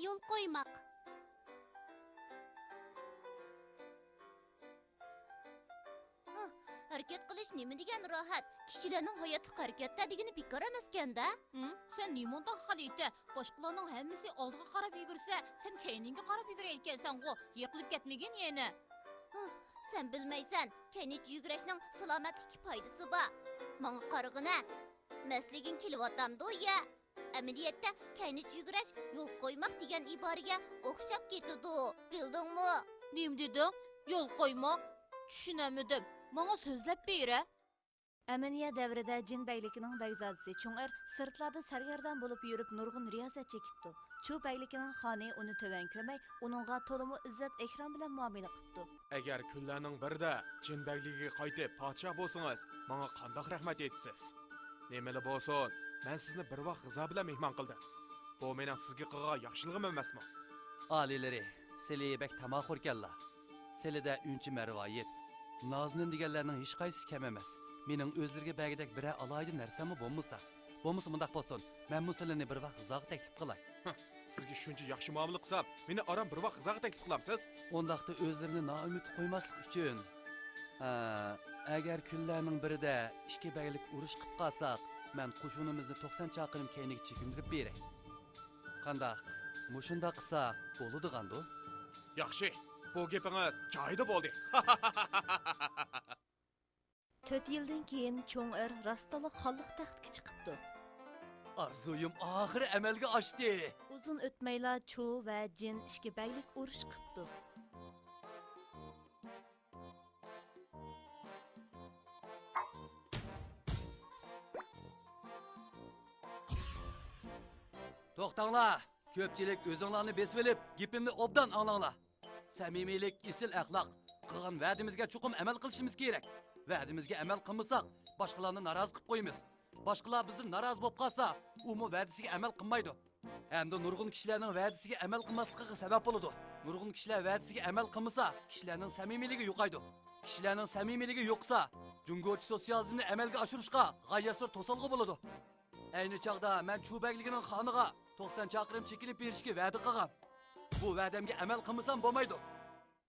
yo'l qo'ymoq. Harakat qilish nima degan rohat? Kishilarning hayoti harakatda degani bekor emas-kanda? Sen nimonda xalita? Boshqalarning hammasi oldiga qarab yugursa, sen keyinga qarab yugurayotgansan-ku. Yiqilib ketmagin yana. Sen bilmaysan, kanit yugurishning salomatlikka foydasi bor. Menga qarag'ina, masliging kelyaptamdi ya. Amaliyotda kanit yugurish yo'l qo'ymoq degan iboraga o'xshab ketadi. Bildingmi? Nim dedim? Yo'l qo'ymoq. Tushunamadim. Menga so'zlab bera. Amaniya davrida jin baylikining bayzodisi Cho'ng'ar sirtlarda sargardon bo'lib yurib nurg'un riyozat chekibdi. Chu baylikining xoni uni to'van ko'may, uningga to'liq izzat ehrom bilan muomala qilibdi. Agar kunlarning birida jin bayligiga qaytib podshoh bo'lsangiz, menga qandoq rahmat etasiz? Nemali bo'lsin, men sizni bir vaqt g'izo bilan mehmon qildim. Bu mening sizga qilgan yaxshiligim emasmi? Alilari, sizlar bek tamoxurkanlar. Sizlarda unchi marvoyat, Naznin deganlarning hech qaysisi kam emas. Mening o'zlariga bagidek biror alayda narsami bo'lmasa bundaq bo'lsin. Men musullarni bir vaqt g'izoga taklif qilay. Sizga shuncha yaxshi muomala qilsam, meni aram bir vaqt g'izoga taklif qilamsiz? Ondaqda o'zlarini noumid qo'ymaslik uchun. Agar kunlarning birida ikki baylik urush qilib qolsak, men qo'shinimizni 90 chaqirim keyniga chekindirib beray. Qandaq? Mushunda qilsak bo'ladi-g'andu? Yaxshi. Bu gapingiz joyida bo'ldi. 4 yildan keyin Cho'ng'ar rostaliq xonlik taxtga chiqibdi. Arzuyum oxiri amalga oshdi. Uzun o'tmayla Chu va Jin ikki baylik urush qilibdi. To'xtanglar. Ko'pchilik o'zinglarni besib olib, gapimni obdan anglanglar. Samimiylik isil axloq. Qilgan va'dimizga chuqum amal qilishimiz kerak. Va'dimizga amal qilmasak, boshqalarni norozi qilib qo'yamiz. Boshqalar bizni norozi bo'lib qolsa, u va'dasiga amal qilmaydi. Hamda nurg'un kishilarning va'dasiga amal qilmasligiga sabab bo'ladi. Nurg'un kishilar va'dasiga amal qilmasa, kishilarning samimiyligi yo'qaydi. Kishilarning samimiyligi yo'qsa, Jungochi sotsializmni amalga oshirishga g'oyasir to'salg'i bo'ladi. Ayni chaqda men Chubagligining xoniga 90 chaqirim chekinib berishga va'da qilgan. Bu va'damga amal qilmasam bo'lmaydi.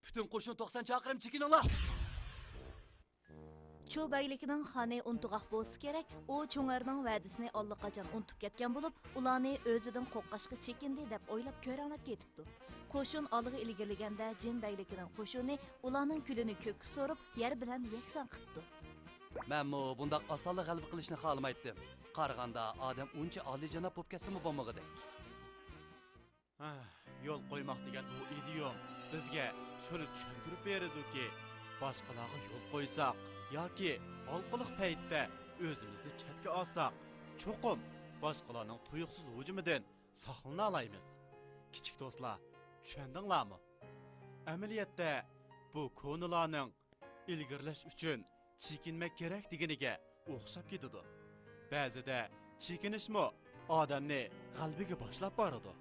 Butun qo'shin 90 chaqirim chekininglar. Chu baylikining xoni untuqaq bo'lsa kerak, u Cho'ng'arning va'dasini allaqachon unutib ketgan bo'lib, ularni o'zidan qo'qqashga chekindi deb o'ylab ko'ranlab ketibdi. Qo'shin olg'a ilgirlaganda jin baylikining qo'shini ularning kulini ko'kka so'rib, yer bilan yakson qilibdi. Men bundaq osonlik g'alaba qilishni xohlamaydim. Qaraganda odam uncha oliyjanob bo'lib ketsa-mu bo'lmag'idek. Yo'l qo'ymoq degan bu idiom bizga shuni tushuntirib beradi-ki, boshqalarga yo'l qo'ysak yoki olqiliq paytda o'zimizni chetga olsak, cho'qim boshqalarning tuyuqsiz hujumidan saqlana olamiz. Kichik do'stlar, tushundinglarmi? Amaliyotda bu ko'nlarning ilgirlash uchun chekinmak kerak deganiga o'xshab ketadi. Ba'zida chekinishmi odamni qalbiga boshlab boradi.